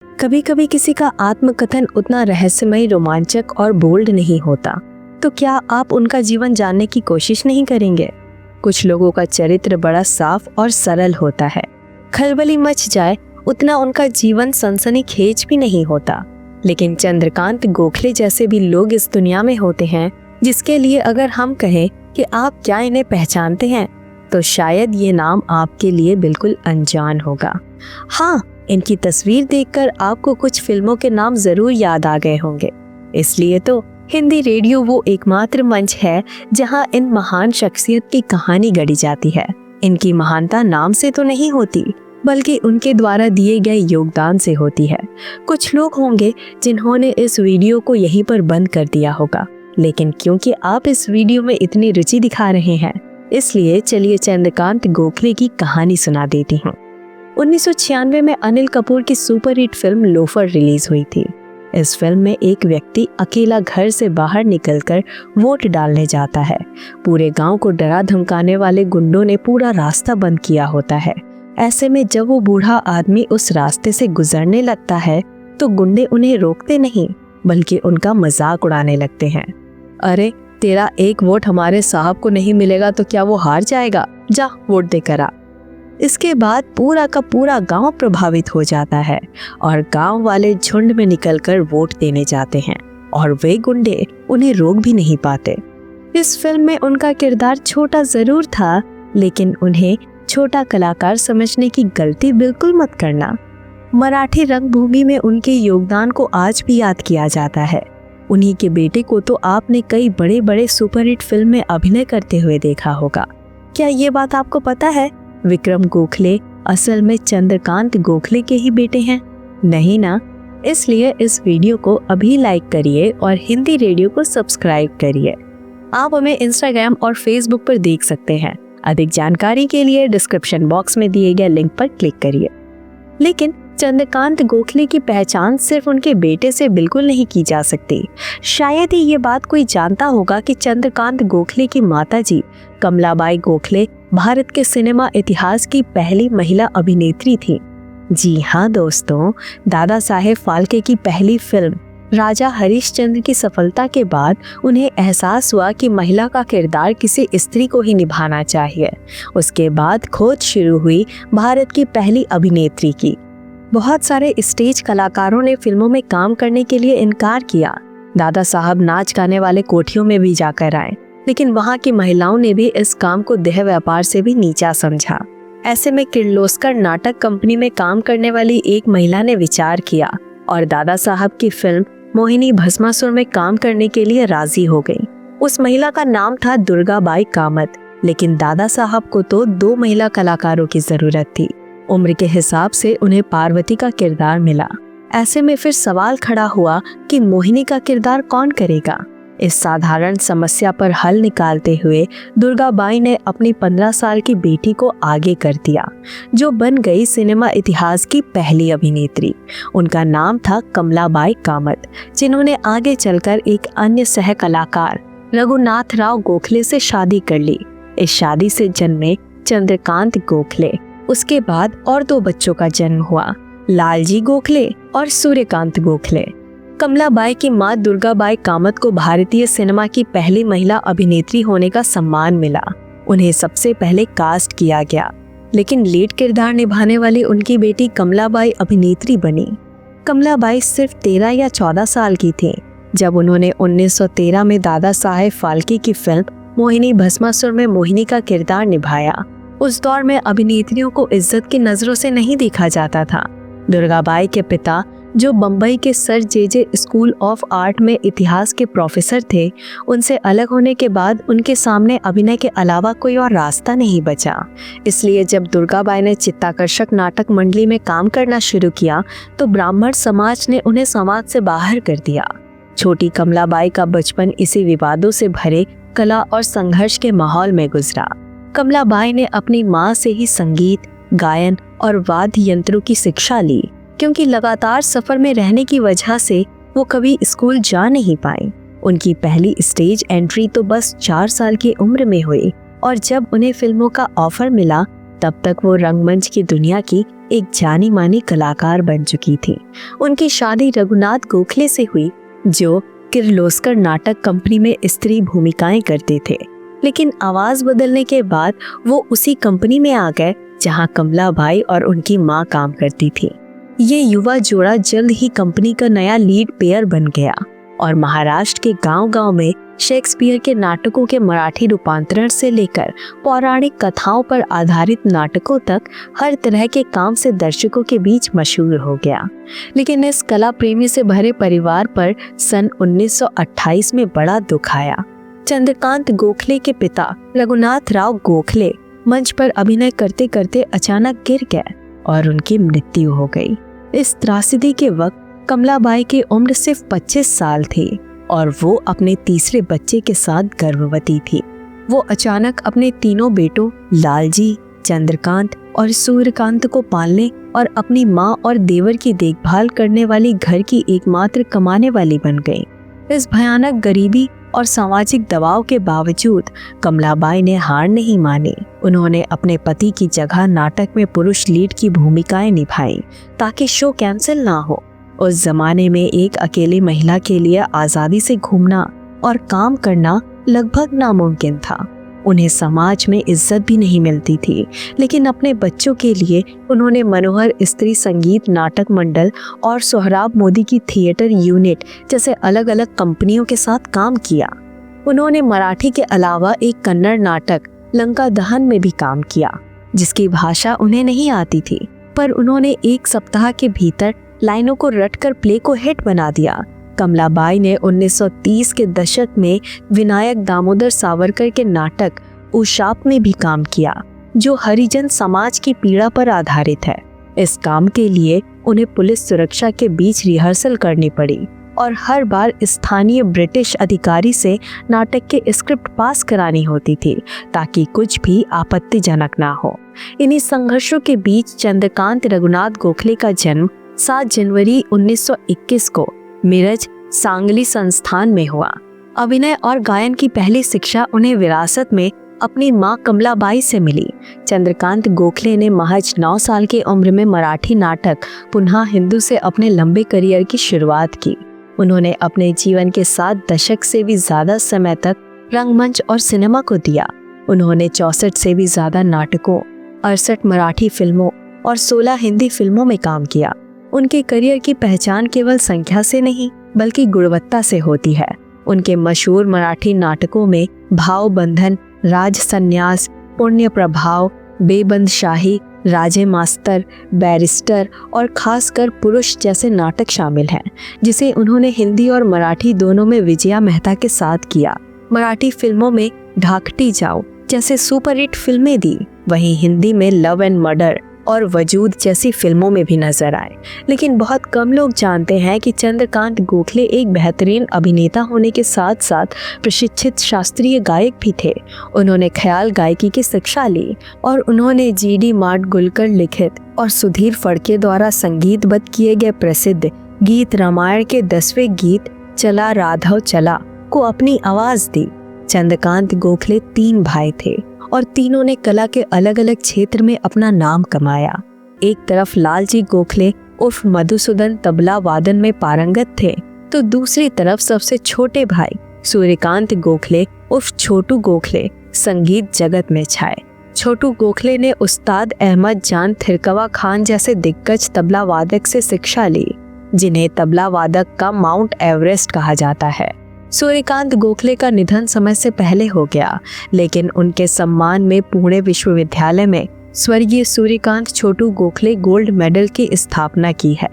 कभी कभी किसी का आत्मकथन उतना रहस्यमय, रोमांचक और बोल्ड नहीं होता, तो क्या आप उनका जीवन जानने की कोशिश नहीं करेंगे? कुछ लोगों का चरित्र बड़ा साफ और सरल होता है, खलबली मच जाए उतना उनका जीवन सनसनीखेज भी नहीं होता। लेकिन चंद्रकांत गोखले जैसे भी लोग इस दुनिया में होते हैं जिसके लिए अगर हम कहें कि आप क्या इन्हें पहचानते हैं, तो शायद ये नाम आपके लिए बिल्कुल अनजान होगा। हाँ, इनकी तस्वीर देखकर आपको कुछ फिल्मों के नाम जरूर याद आ गए होंगे। इसलिए तो हिंदी रेडियो वो एकमात्र मंच है जहां इन महान शख्सियत की कहानी गढ़ी जाती है। इनकी महानता नाम से तो नहीं होती, बल्कि उनके द्वारा दिए गए योगदान से होती है। कुछ लोग होंगे जिन्होंने इस वीडियो को यहीं पर बंद कर दिया होगा, लेकिन क्योंकि आप इस वीडियो में इतनी रुचि दिखा रहे हैं, इसलिए चलिए चंद्रकांत गोखले की कहानी सुना देती हूँ। 1996 में अनिल कपूर की सुपरहिट फिल्म लोफर रिलीज हुई थी। इस फिल्म में एक व्यक्ति अकेला घर से बाहर निकलकर वोट डालने जाता है। पूरे गांव को डरा धमकाने वाले गुंडों ने पूरा रास्ता बंद किया होता है। ऐसे में जब वो बूढ़ा आदमी उस रास्ते से गुजरने लगता है तो गुंडे उन्हें रोकते नहीं, बल्कि उनका मजाक उड़ाने लगते हैं। अरे, तेरा एक वोट हमारे साहब को नहीं मिलेगा तो क्या वो हार जाएगा? जा वोट देकर आ। इसके बाद पूरा का पूरा गांव प्रभावित हो जाता है और गांव वाले झुंड में निकलकर वोट देने जाते हैं और वे गुंडे उन्हें रोक भी नहीं पाते। इस फिल्म में उनका किरदार छोटा जरूर था, लेकिन उन्हें छोटा कलाकार समझने की गलती बिल्कुल मत करना। मराठी रंगभूमि में उनके योगदान को आज भी याद किया जाता है। उन्हीं के बेटे को तो आपने कई बड़े बड़े सुपरहिट फिल्म में अभिनय करते हुए देखा होगा। क्या ये बात आपको पता है? विक्रम गोखले असल में चंद्रकांत गोखले के ही बेटे हैं। नहीं ना? इसलिए इस वीडियो को अभी लाइक करिए और हिंदी रेडियो को सब्सक्राइब करिए। आप हमें इंस्टाग्राम और फेसबुक पर देख सकते हैं। अधिक जानकारी के लिए डिस्क्रिप्शन बॉक्स में दिए गए लिंक पर क्लिक करिए। लेकिन चंद्रकांत गोखले की पहचान सिर्फ उनके बेटे से बिल्कुल नहीं की जा सकती। शायद ही ये बात कोई जानता होगा कि चंद्रकांत गोखले की माताजी कमलाबाई गोखले भारत के सिनेमा इतिहास की पहली महिला अभिनेत्री थी। जी हाँ दोस्तों, दादा साहेब फाल्के की पहली फिल्म राजा हरिश्चंद्र की सफलता के बाद उन्हें एहसास हुआ कि महिला का किरदार किसी स्त्री को ही निभाना चाहिए। उसके बाद खोज शुरू हुई भारत की पहली अभिनेत्री की। बहुत सारे स्टेज कलाकारों ने फिल्मों में काम करने के लिए इनकार किया। दादा साहब नाच गाने वाले कोठियों में भी जाकर आए, लेकिन वहाँ की महिलाओं ने भी इस काम को देह व्यापार से भी नीचा समझा। ऐसे में किर्लोस्कर नाटक कंपनी में काम करने वाली एक महिला ने विचार किया और दादा साहब की फिल्म मोहिनी भस्मासुर में काम करने के लिए राजी हो गई। उस महिला का नाम था दुर्गाबाई कामत, लेकिन दादा साहब को तो 2 महिला कलाकारों की जरूरत थी। उम्र के हिसाब से उन्हें पार्वती का किरदार मिला। ऐसे में फिर सवाल खड़ा हुआ कि मोहिनी का किरदार कौन करेगा। इस साधारण समस्या पर हल निकालते हुए दुर्गाबाई ने अपनी 15 साल की बेटी को आगे कर दिया, जो बन गई सिनेमा इतिहास की पहली अभिनेत्री। उनका नाम था कमलाबाई कामत, जिन्होंने आगे चलकर एक अन्य सह कलाकार रघुनाथ राव गोखले से शादी कर ली। इस शादी से जन्मे चंद्रकांत गोखले। उसके बाद और 2 बच्चों का जन्म हुआ, लालजी गोखले और सूर्यकांत गोखले। कमलाबाई की मां दुर्गाबाई कामत को भारतीय सिनेमा की पहली महिला अभिनेत्री होने का सम्मान मिला। उन्हें सबसे पहले कास्ट किया गया, लेकिन लीड किरदार निभाने वाली उनकी बेटी कमलाबाई अभिनेत्री बनी। कमलाबाई सिर्फ 13 या 14 साल की थी जब उन्होंने 1913 में दादा साहेब फाल्के की फिल्म मोहिनी भस्मासुर में मोहिनी का किरदार निभाया। उस दौर में अभिनेत्रियों को इज्जत की नजरों से नहीं देखा जाता था। दुर्गाबाई के पिता, जो बम्बई के sir J school of art में इतिहास के प्रोफेसर थे, उनसे अलग होने के बाद उनके सामने अभिनय के अलावा कोई और रास्ता नहीं बचा। इसलिए जब दुर्गाबाई ने चित्ताकर्षक नाटक मंडली में काम करना शुरू किया तो ब्राह्मण समाज ने उन्हें समाज से बाहर कर दिया। छोटी कमलाबाई का बचपन इसी विवादों से भरे कला और संघर्ष के माहौल में गुजरा। कमलाबाई ने अपनी माँ से ही संगीत, गायन और वाद्य यंत्रों की शिक्षा ली, क्योंकि लगातार सफर में रहने की वजह से वो कभी स्कूल जा नहीं पाई। उनकी पहली स्टेज एंट्री तो बस 4 साल की उम्र में हुई और जब उन्हें फिल्मों का ऑफर मिला तब तक वो रंगमंच की दुनिया की एक जानी मानी कलाकार बन चुकी थी। उनकी शादी रघुनाथ गोखले से हुई, जो किर्लोस्कर नाटक कंपनी में स्त्री भूमिकाएं करते थे। लेकिन आवाज बदलने के बाद वो उसी कंपनी में आ गए जहां कमलाबाई और उनकी मां काम करती थी। ये युवा जोड़ा जल्द ही कंपनी का नया लीड पेयर बन गया और महाराष्ट्र के गांव-गांव में शेक्सपियर के नाटकों के मराठी रूपांतरण से लेकर पौराणिक कथाओं पर आधारित नाटकों तक हर तरह के काम से दर्शकों के बीच मशहूर हो गया। लेकिन इस कला प्रेमी से भरे परिवार पर सन 1928 में बड़ा दुख आया। चंद्रकांत गोखले के पिता रघुनाथ राव गोखले मंच पर अभिनय करते करते अचानक गिर गए और उनकी मृत्यु हो गई। इस त्रासदी के वक्त कमलाबाई की उम्र सिर्फ 25 साल थी और वो अपने तीसरे बच्चे के साथ गर्भवती थी। वो अचानक अपने तीनों बेटों लालजी, चंद्रकांत और सूर्यकांत को पालने और अपनी माँ और देवर की देखभाल करने वाली घर की एकमात्र कमाने वाली बन गई। इस भयानक गरीबी और सामाजिक दबाव के बावजूद कमलाबाई ने हार नहीं मानी। उन्होंने अपने पति की जगह नाटक में पुरुष लीड की भूमिकाएं निभाई ताकि शो कैंसिल ना हो। उस जमाने में एक अकेली महिला के लिए आज़ादी से घूमना और काम करना लगभग नामुमकिन था। उन्हें समाज में इज्जत भी नहीं मिलती थी, लेकिन अपने बच्चों के लिए उन्होंने मनोहर स्त्री संगीत नाटक मंडल और सोहराब मोदी की थिएटर यूनिट जैसे अलग अलग कंपनियों के साथ काम किया। उन्होंने मराठी के अलावा एक कन्नड़ नाटक लंका दहन में भी काम किया, जिसकी भाषा उन्हें नहीं आती थी, पर उन्होंने एक सप्ताह के भीतर लाइनों को रटकर प्ले को हिट बना दिया। कमलाबाई ने 1930 के दशक में विनायक दामोदर सावरकर के नाटक उशाप में भी काम किया, जो हरिजन समाज की पीड़ा पर आधारित है। इस काम के लिए उन्हें पुलिस सुरक्षा के बीच रिहर्सल करनी पड़ी और हर बार स्थानीय ब्रिटिश अधिकारी से नाटक के स्क्रिप्ट पास करानी होती थी ताकि कुछ भी आपत्तिजनक ना हो। इन्हीं संघर्षों के बीच चंद्रकांत रघुनाथ गोखले का जन्म 7 जनवरी 1921 को मिरज सांगली संस्थान में हुआ। अभिनय और गायन की पहली शिक्षा उन्हें विरासत में अपनी मां कमलाबाई से मिली। चंद्रकांत गोखले ने महज 9 साल की उम्र में मराठी नाटक पुनः हिंदू से अपने लंबे करियर की शुरुआत की। उन्होंने अपने जीवन के 7 दशक से भी ज्यादा समय तक रंगमंच और सिनेमा को दिया। उन्होंने 64 से भी ज्यादा नाटकों, 68 मराठी फिल्मों और 16 हिंदी फिल्मों में काम किया। उनके करियर की पहचान केवल संख्या से नहीं बल्कि गुणवत्ता से होती है। उनके मशहूर मराठी नाटकों में भाव बंधन, राज संन्यास, पुण्य प्रभाव, बेबंदशाही, राजे मास्तर, बैरिस्टर और खासकर पुरुष जैसे नाटक शामिल हैं, जिसे उन्होंने हिंदी और मराठी दोनों में विजया मेहता के साथ किया। मराठी फिल्मों में ढाकटी जाओ जैसे सुपरहिट फिल्में दी, वहीं हिंदी में लव एंड मर्डर और वजूद जैसी फिल्मों में भी नजर आए। लेकिन बहुत कम लोग जानते हैं कि चंद्रकांत गोखले एक बेहतरीन अभिनेता होने के साथ साथ प्रशिक्षित शास्त्रीय गायक भी थे। उन्होंने ख्याल गायकी की शिक्षा ली और उन्होंने जी.डी. माडगुलकर लिखित और सुधीर फड़के द्वारा संगीतबद्ध किए गए प्रसिद्ध गीत रामायण के 10वें गीत चला राघव चला को अपनी आवाज दी। चंद्रकांत गोखले 3 भाई थे और तीनों ने कला के अलग अलग क्षेत्र में अपना नाम कमाया। एक तरफ लालजी गोखले उर्फ मधुसूदन तबला वादन में पारंगत थे, तो दूसरी तरफ सबसे छोटे भाई सूर्यकांत गोखले उर्फ छोटू गोखले संगीत जगत में छाए। छोटू गोखले ने उस्ताद अहमद जान थिरकवा खान जैसे दिग्गज तबला वादक से शिक्षा ली, जिन्हें तबला वादक का माउंट एवरेस्ट कहा जाता है। सूर्यकांत गोखले का निधन समय से पहले हो गया, लेकिन उनके सम्मान में पुणे विश्वविद्यालय में स्वर्गीय सूर्यकांत छोटू गोखले गोल्ड मेडल की स्थापना की है।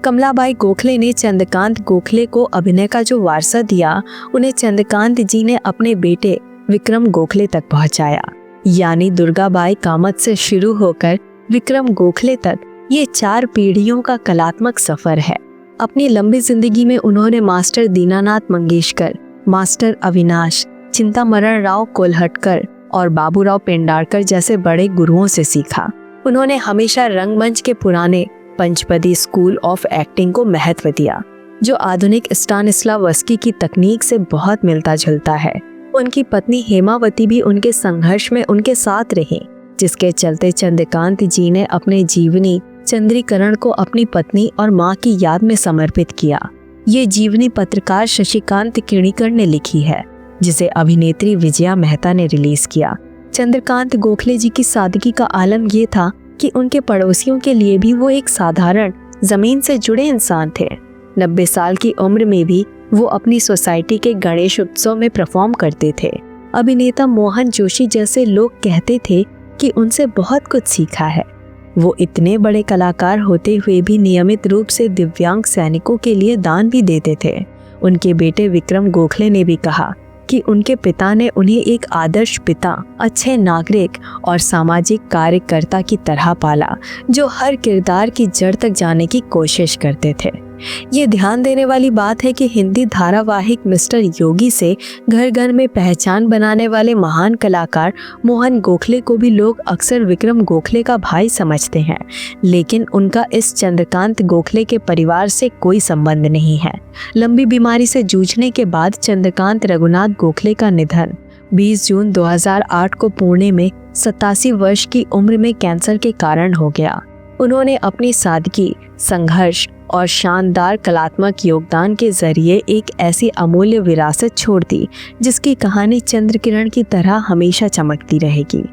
कमलाबाई गोखले ने चंद्रकांत गोखले को अभिनय का जो वारसा दिया, उन्हें चंद्रकांत जी ने अपने बेटे विक्रम गोखले तक पहुंचाया। यानी दुर्गाबाई कामत से शुरू होकर विक्रम गोखले तक ये 4 पीढ़ियों का कलात्मक सफर है। अपनी लंबी जिंदगी में उन्होंने मास्टर दीनानाथ मंगेशकर, मास्टर अविनाश, चिंतामरण राव कोल्हटकर और बाबूराव पेंडारकर जैसे बड़े गुरुओं से सीखा। उन्होंने हमेशा रंगमंच के पुराने पंचपदी स्कूल ऑफ एक्टिंग को महत्व दिया, जो आधुनिक स्टानिस्लावस्की की तकनीक से बहुत मिलता जुलता है। उनकी पत्नी हेमावती भी उनके संघर्ष में उनके साथ रही जिसके चलते चंद्रकांत जी ने अपने जीवनी चंद्रीकरण को अपनी पत्नी और मां की याद में समर्पित किया। ये जीवनी पत्रकार शशिकांत किणीकर ने लिखी है, जिसे अभिनेत्री विजया मेहता ने रिलीज किया। चंद्रकांत गोखले जी की सादगी का आलम ये था कि उनके पड़ोसियों के लिए भी वो एक साधारण जमीन से जुड़े इंसान थे। 90 साल की उम्र में भी वो अपनी सोसाइटी के गणेश उत्सव में परफॉर्म करते थे। अभिनेता मोहन जोशी जैसे लोग कहते थे कि उनसे बहुत कुछ सीखा है। वो इतने बड़े कलाकार होते हुए भी नियमित रूप से दिव्यांग सैनिकों के लिए दान भी देते थे। उनके बेटे विक्रम गोखले ने भी कहा कि उनके पिता ने उन्हें एक आदर्श पिता, अच्छे नागरिक और सामाजिक कार्यकर्ता की तरह पाला, जो हर किरदार की जड़ तक जाने की कोशिश करते थे। ये ध्यान देने वाली बात है कि हिंदी धारावाहिक मिस्टर योगी से घर घर में पहचान बनाने वाले महान कलाकार मोहन गोखले को भी लोग अक्सर विक्रम गोखले का भाई समझते हैं, लेकिन उनका इस चंद्रकांत गोखले के परिवार से कोई संबंध नहीं है। लंबी बीमारी से जूझने के बाद चंद्रकांत रघुनाथ गोखले का निधन 20 जून 2008 को पुणे में 87 वर्ष की उम्र में कैंसर के कारण हो गया। उन्होंने अपनी सादगी, संघर्ष और शानदार कलात्मक योगदान के जरिए एक ऐसी अमूल्य विरासत छोड़ दी, जिसकी कहानी चंद्रकिरण की तरह हमेशा चमकती रहेगी।